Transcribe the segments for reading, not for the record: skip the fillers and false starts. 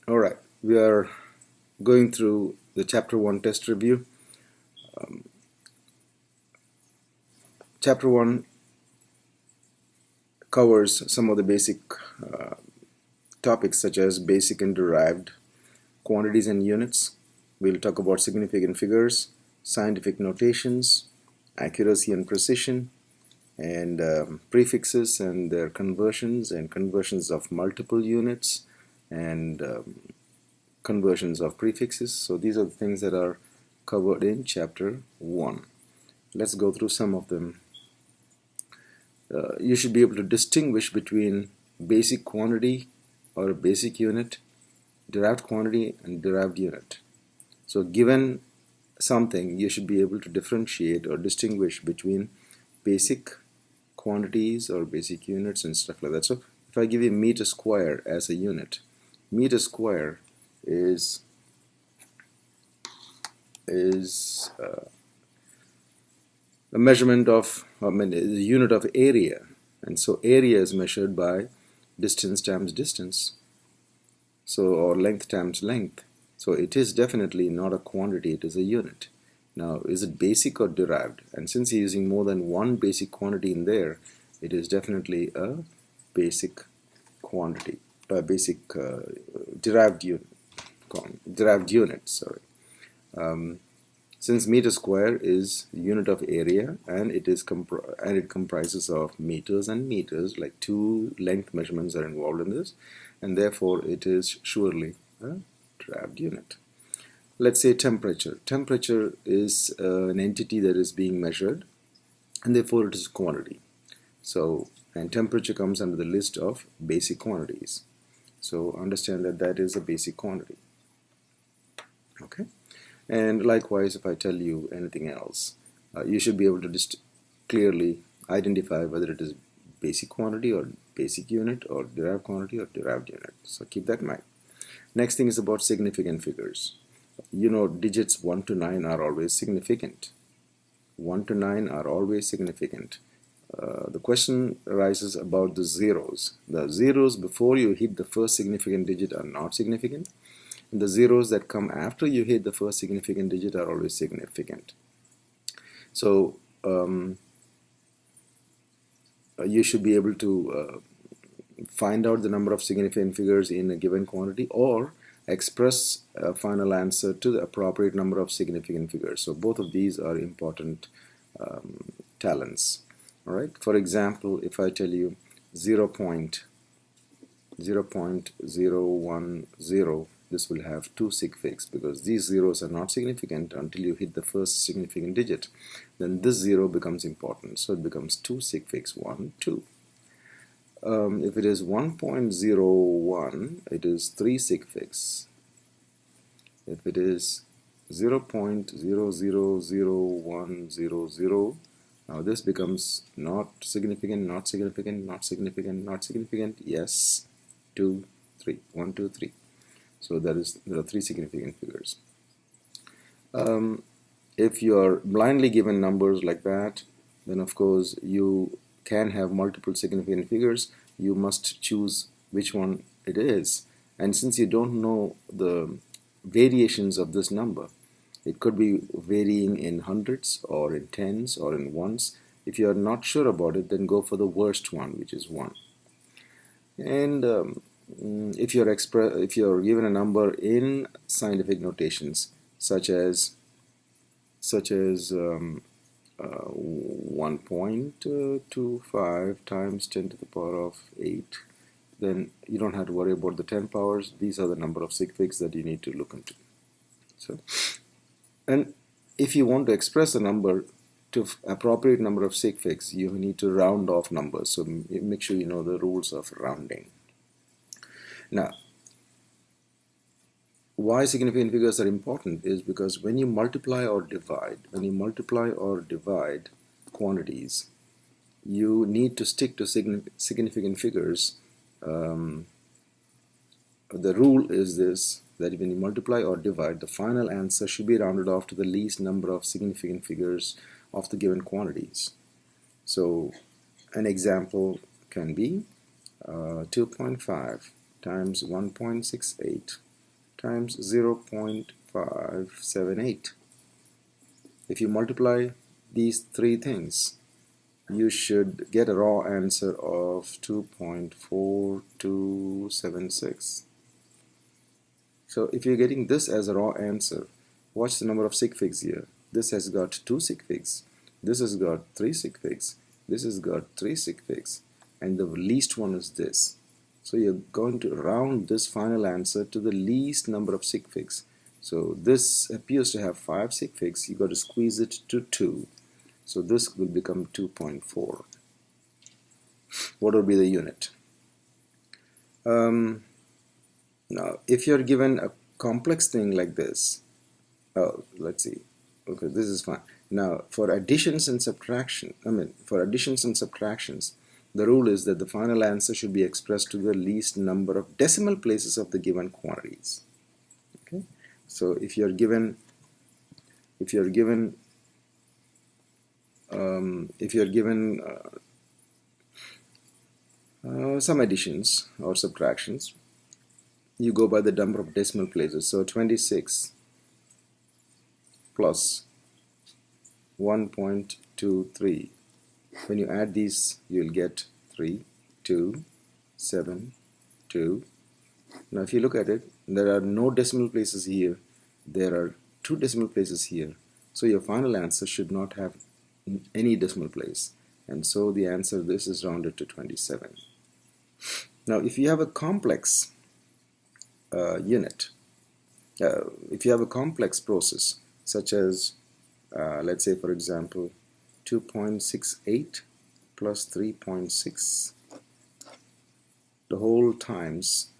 All right, we are going through the Chapter 1 test review. Chapter 1 covers some of the basic uh, topics such as basic and derived quantities and units. We'll talk about significant figures, scientific notations, accuracy and precision, and prefixes and their conversions, and conversions of multiple units, and conversions of prefixes. So these are the things that are covered in Chapter 1. Let's go through some of them. You should be able to distinguish between basic quantity or a basic unit, derived quantity and derived unit. So given something, you should be able to differentiate or distinguish between basic quantities or basic units and stuff like that. So if I give you meter square as a unit, meter square is a measurement of, the unit of area, and so area is measured by distance times distance, so, or length times length. So it is definitely not a quantity, it is a unit. Now, is it basic or derived? And since you're using more than one basic quantity in there, it is definitely a basic quantity, a basic derived unit. Sorry. Since meter square is unit of area, and it comprises of meters and meters, like two length measurements are involved in this, and therefore it is surely a derived unit. Let's say temperature. Temperature is an entity that is being measured, and therefore it is a quantity. So, and temperature comes under the list of basic quantities. So understand that that is a basic quantity. Okay. And likewise, if I tell you anything else, you should be able to just clearly identify whether it is basic quantity or basic unit, or derived quantity or derived unit. So keep that in mind. Next thing is about significant figures. You know, digits 1 to 9 are always significant. 1 to 9 are always significant. The question arises about the zeros. The zeros before you hit the first significant digit are not significant. The zeros that come after you hit the first significant digit are always significant. So you should be able to find out the number of significant figures in a given quantity, or express a final answer to the appropriate number of significant figures. So both of these are important talents. All right. For example, if I tell you 0.010, this will have two sig figs, because these zeros are not significant until you hit the first significant digit. Then this zero becomes important, so it becomes two sig figs, 1, 2. If it is 1.01, it is 3 sig figs. If it is 0.000100, now this becomes not significant, not significant, not significant, not significant. Yes, 2, 3, 1, 2, 3. So there are 3 significant figures. If you are blindly given numbers like that, then of course you can have multiple significant figures. You must choose which one it is. And since you don't know the variations of this number, it could be varying in hundreds or in tens or in ones. If you are not sure about it, then go for the worst one, which is 1. And if you're given a number in scientific notations, such as 1.25 times 10 to the power of 8, then you don't have to worry about the 10 powers. These are the number of sig figs that you need to look into. So, and if you want to express a number to appropriate number of sig figs, you need to round off numbers. So make sure you know the rules of rounding. Now, why significant figures are important is because when you multiply or divide quantities, you need to stick to significant figures. The rule is this, that when you multiply or divide, the final answer should be rounded off to the least number of significant figures of the given quantities. So an example can be 2.5 times 1.68 times 0.578. If you multiply these three things, you should get a raw answer of 2.4276. So if you're getting this as a raw answer, watch the number of sig figs here. This has got 2 sig figs, this has got 3 sig figs, this has got 3 sig figs, and the least one is this. So you're going to round this final answer to the least number of sig figs. So this appears to have 5 sig figs, you got to squeeze it to 2. So this will become 2.4. What would be the unit? Now, if you're given a complex thing like this, let's see. Okay, this is fine. Now, for additions and subtractions, the rule is that the final answer should be expressed to the least number of decimal places of the given quantities. Okay, so if you're given some additions or subtractions, you go by the number of decimal places. So 26 plus 1.23. When you add these, you'll get 3, 2, 7, 2. Now if you look at it, there are no decimal places here. There are 2 decimal places here. So your final answer should not have any decimal place. And so the answer, this is rounded to 27. Now if you have a complex unit, if you have a complex process, such as let's say, for example, 2.68 plus 3.6, the whole times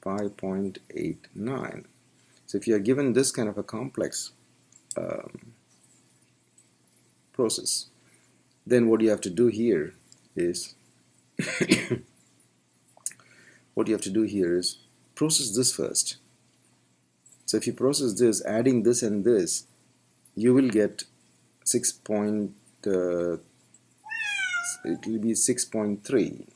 5.89. So if you are given this kind of a complex process, then what you have to do here is process this first. So if you process this, adding this and this, you will get 6. It will be 6.3.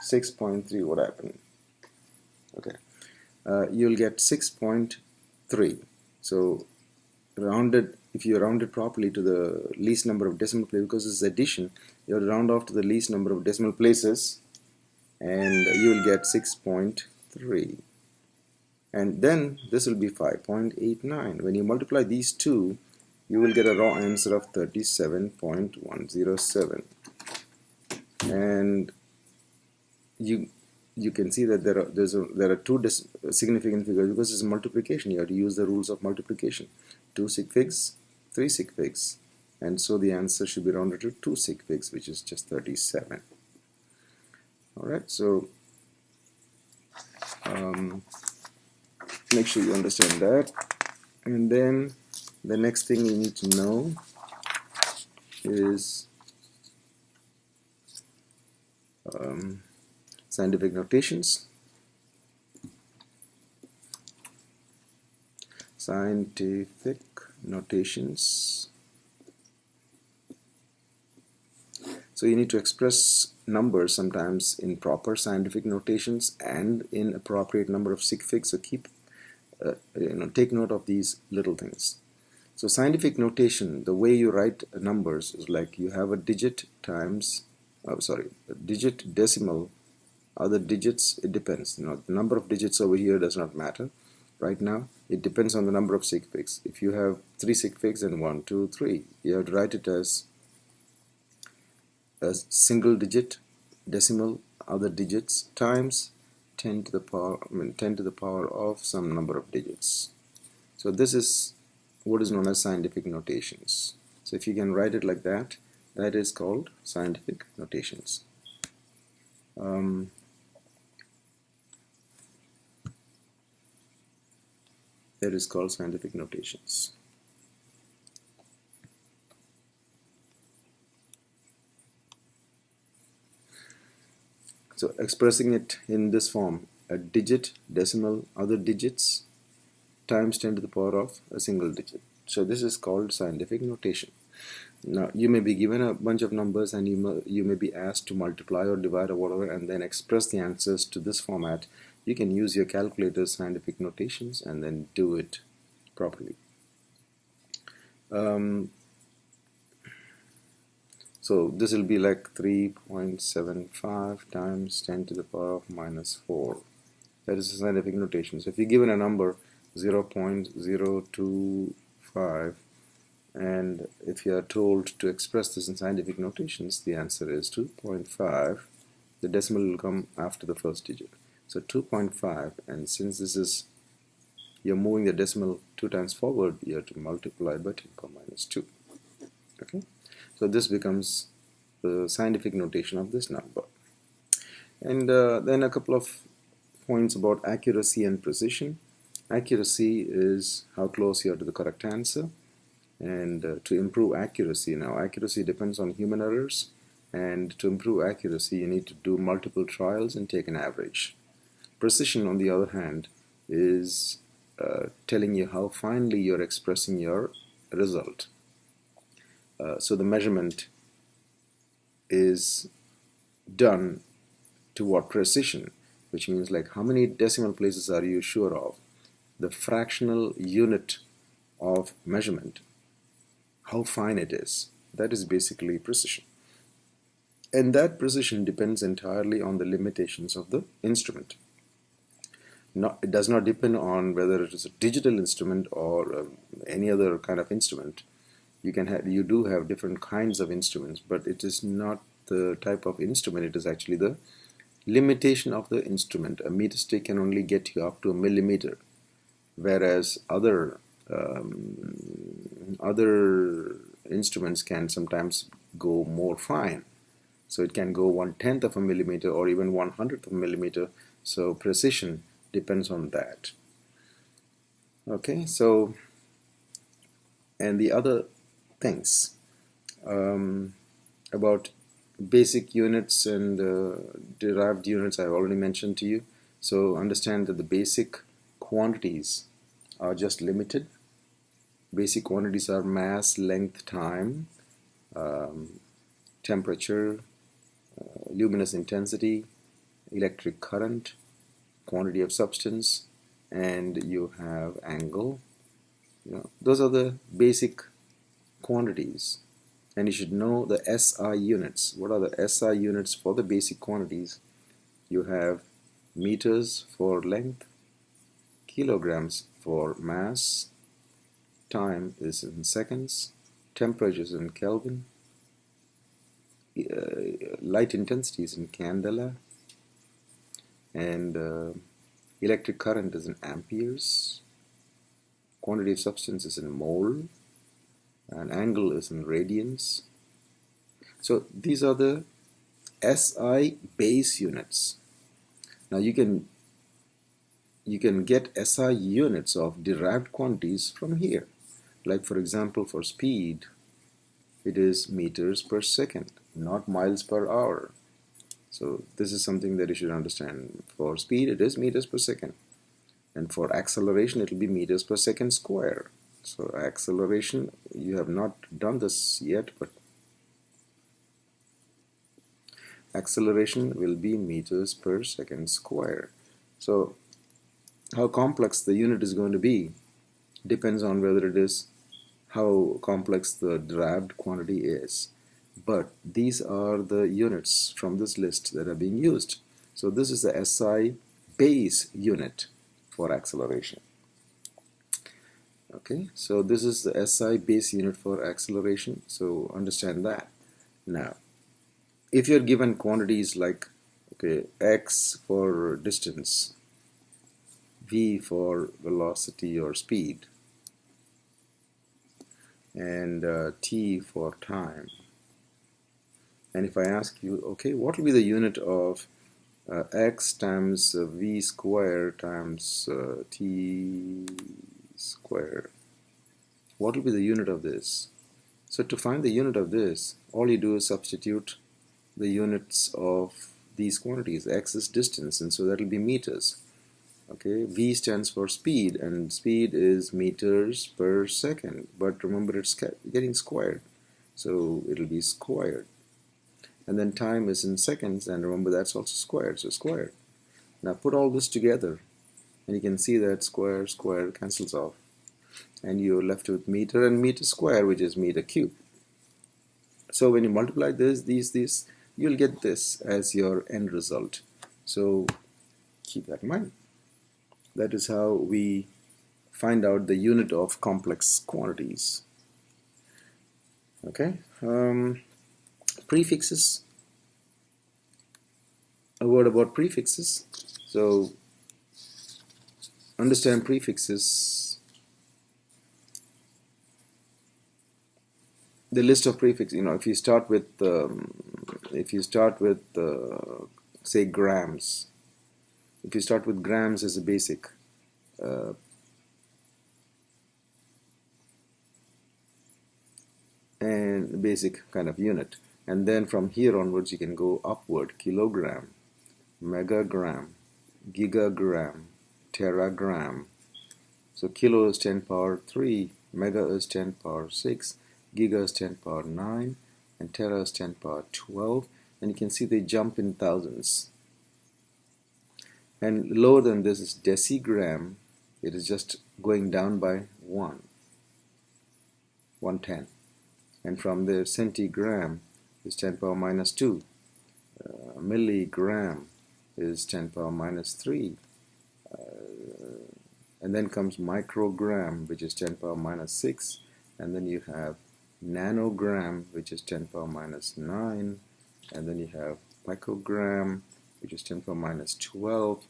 6.3. What happened? Okay, you'll get 6.3. So rounded. If you round it properly to the least number of decimal places, because it's addition, you have to round off to the least number of decimal places, and you will get 6.3. And then this will be 5.89. When you multiply these two, you will get a raw answer of 37.107. And you can see that there are 2 significant figures, because it's multiplication. You have to use the rules of multiplication. 2 sig figs, 3 sig figs, and so the answer should be rounded to 2 sig figs, which is just 37. Alright, so make sure you understand that. And then the next thing you need to know is scientific notations. Scientific notations. So you need to express numbers sometimes in proper scientific notations and in appropriate number of sig figs. So keep take note of these little things. So scientific notation, the way you write numbers is like you have a digit times, a digit, decimal, other digits. It depends. The number of digits over here does not matter right now. It depends on the number of sig figs. If you have 3 sig figs and 1, 2, 3, you have to write it as a single digit, decimal, other digits times 10 to the power of some number of digits. So this is what is known as scientific notations. So if you can write it like that, that is called scientific notations. That is called scientific notations. So expressing it in this form, a digit, decimal, other digits times 10 to the power of a single digit. So this is called scientific notation. Now you may be given a bunch of numbers and you may be asked to multiply or divide or whatever, and then express the answers to this format you can use your calculator's scientific notations and then do it properly. So this will be like 3.75 times 10 to the power of minus 4. That is the scientific notation. So if you're given a number 0.025, and if you are told to express this in scientific notations, the answer is 2.5. The decimal will come after the first digit. So 2.5, and since this is, you're moving the decimal 2 times forward, you have to multiply by 10 power minus 2. Okay, so this becomes the scientific notation of this number. And then a couple of points about accuracy and precision. Accuracy is how close you are to the correct answer. And to improve accuracy, now accuracy depends on human errors, and to improve accuracy you need to do multiple trials and take an average. Precision, on the other hand, is telling you how finely you're expressing your result. So the measurement is done to what precision, which means like how many decimal places are you sure of, the fractional unit of measurement, how fine it is. That is basically precision. And that precision depends entirely on the limitations of the instrument. It does not depend on whether it is a digital instrument or any other kind of instrument. You do have different kinds of instruments, but it is not the type of instrument, it is actually the limitation of the instrument. A meter stick can only get you up to a millimeter, whereas other instruments can sometimes go more fine. So it can go 1/10 of a millimeter or even 1/100th of a millimeter. So precision depends on that. Okay, so, and the other things about basic units and derived units I've already mentioned to you. So understand that the basic quantities are just limited. Basic quantities are mass, length, time, temperature, luminous intensity, electric current, quantity of substance, and you have angle. Those are the basic quantities, and you should know the SI units. What are the SI units for the basic quantities? You have meters for length, kilograms for mass, time is in seconds, temperature is in Kelvin, light intensity is in candela, and electric current is in amperes, quantity of substance is in mole, and angle is in radians. So these are the SI base units. Now you can get SI units of derived quantities from here. Like for example, for speed, it is meters per second, not miles per hour. So this is something that you should understand. For speed, it is meters per second. And for acceleration, it will be meters per second square. So acceleration, you have not done this yet, but acceleration will be meters per second square. So how complex the unit is going to be depends on whether it is how complex the derived quantity is. But these are the units from this list that are being used. So this is the SI base unit for acceleration. Okay, so this is the SI base unit for acceleration. So understand that. Now, if you're given quantities like, okay, x for distance, v for velocity or speed, and t for time, and if I ask you, okay, what will be the unit of x times v square times t square? What will be the unit of this? So to find the unit of this, all you do is substitute the units of these quantities. X is distance, and so that will be meters. Okay, v stands for speed, and speed is meters per second. But remember, it's getting squared, so it'll be squared. And then time is in seconds, and remember that's also squared, so squared. Now put all this together, and you can see that square square cancels off, and you're left with meter and meter square, which is meter cube. So when you multiply these, you'll get this as your end result. So keep that in mind. That is how we find out the unit of complex quantities. Okay. Prefixes. A word about prefixes. So understand prefixes. The list of prefixes. If you start with say grams. If you start with grams as a basic, and basic kind of unit, and then from here onwards you can go upward: kilogram, megagram, gigagram, teragram. So kilo is 10 power 3, mega is 10 power 6, giga is 10 power 9, and tera is 10 power 12. And you can see they jump in thousands. And lower than this is decigram. It is just going down by 1/10. And from there, centigram is 10 power minus 2. Milligram is 10 power minus 3. And then comes microgram, which is 10 power minus 6. And then you have nanogram, which is 10 power minus 9. And then you have picogram, which is 10 power minus 12.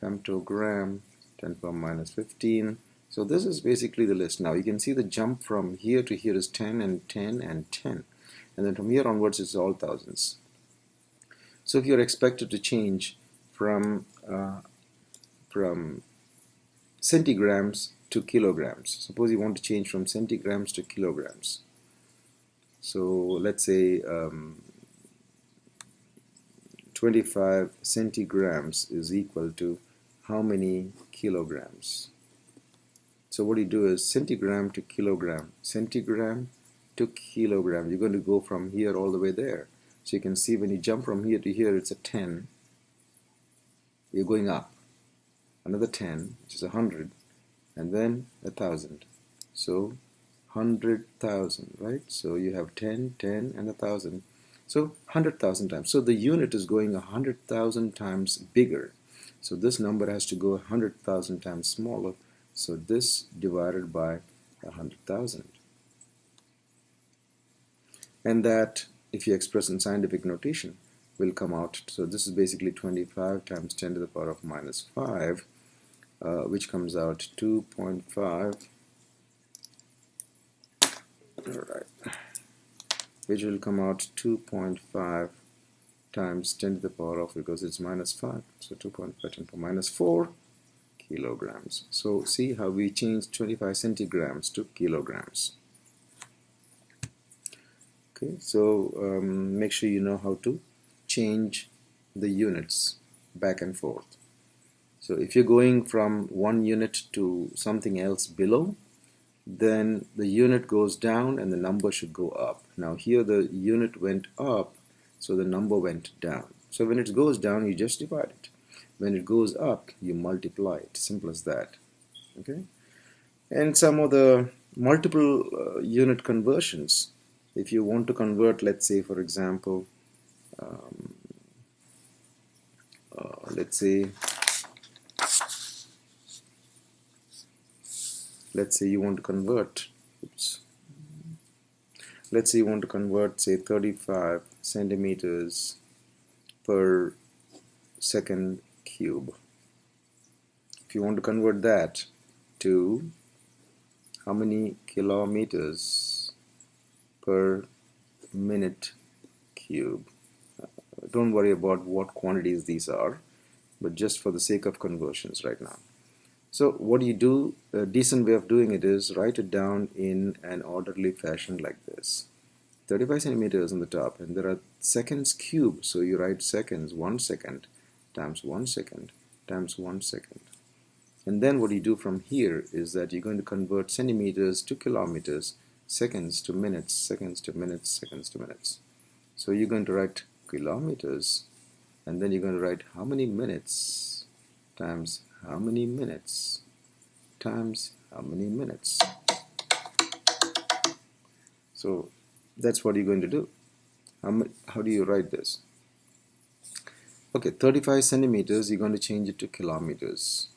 Femtogram, 10 power minus 15. So this is basically the list. Now you can see the jump from here to here is 10 and 10 and 10. And then from here onwards it's all thousands. So if you're expected to change from centigrams to kilograms, suppose you want to change from centigrams to kilograms. So let's say 25 centigrams is equal to how many kilograms? So what you do is centigram to kilogram, centigram to kilogram. You're going to go from here all the way there. So you can see when you jump from here to here, it's a 10. You're going up. Another 10, which is 100, and then 1,000. So 100,000, right? So you have 10, 10, and 1,000. So 100,000 times. So the unit is going 100,000 times bigger. So this number has to go 100,000 times smaller. So this divided by 100,000. And that, if you express in scientific notation, will come out. So this is basically 25 times 10 to the power of minus 5, which comes out 2.5. All right. Which will come out 2.5 times 10 to the power of, because it's minus 5, so 2.5 10 to the power minus 4 kilograms. So see how we changed 25 centigrams to kilograms. Okay, so make sure you know how to change the units back and forth. So if you're going from one unit to something else below, then the unit goes down and the number should go up. Now here the unit went up, so the number went down. So when it goes down, you just divide it. When it goes up, you multiply it. Simple as that. Okay. And some of the multiple unit conversions. If you want to convert, let's say, for example, let's say you want to convert, let's say you want to convert, say, 35 centimeters per second cube. If you want to convert that to how many kilometers per minute cube, don't worry about what quantities these are, but just for the sake of conversions right now. So what do you do? A decent way of doing it is write it down in an orderly fashion like this. 35 centimeters on the top, and there are seconds cubed, so you write seconds, 1 second times 1 second times 1 second. And then what you do from here is that you're going to convert centimeters to kilometers, seconds to minutes, seconds to minutes, seconds to minutes. So you're going to write kilometers, and then you're going to write how many minutes times how many minutes times how many minutes. So that's what you're going to do. How do you write this? Okay, 35 centimeters, you're going to change it to kilometers.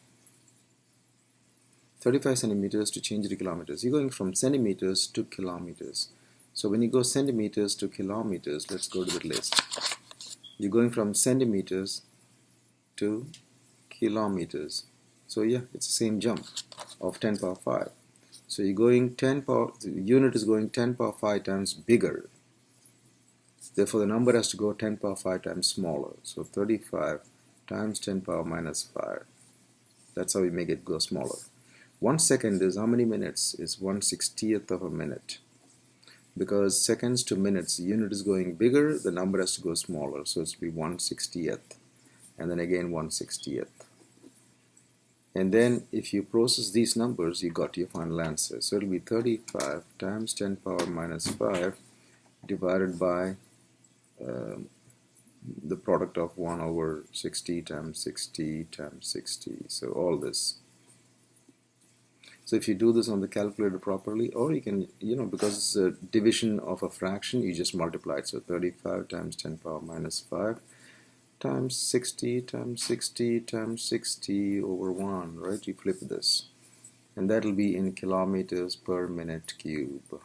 35 centimeters to change it to kilometers. You're going from centimeters to kilometers. So when you go centimeters to kilometers, let's go to the list. You're going from centimeters to kilometers. So yeah, it's the same jump of 10 power 5. So you're going 10 power, the unit is going 10 power 5 times bigger. Therefore, the number has to go 10 power 5 times smaller. So 35 times 10 power minus 5. That's how we make it go smaller. 1 second is how many minutes? Is 1/60th of a minute. Because seconds to minutes, the unit is going bigger, the number has to go smaller. So it's be 1/60th. And then again 1/60th. And then if you process these numbers, you got your final answer. So it'll be 35 times 10 power minus 5 divided by the product of 1/60 times 60 times 60. So all this. So if you do this on the calculator properly, or you can, because it's a division of a fraction, you just multiply it. So 35 times 10 power minus 5 times 60 times 60 times 60 over 1, right? You flip this. And that'll be in kilometers per minute cube.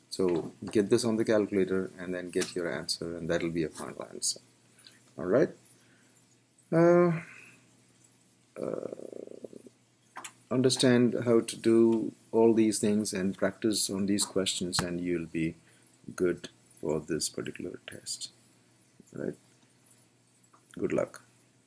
So get this on the calculator and then get your answer, and that'll be a final answer. All right. Understand how to do all these things and practice on these questions, and you'll be good for this particular test. All right. Good luck.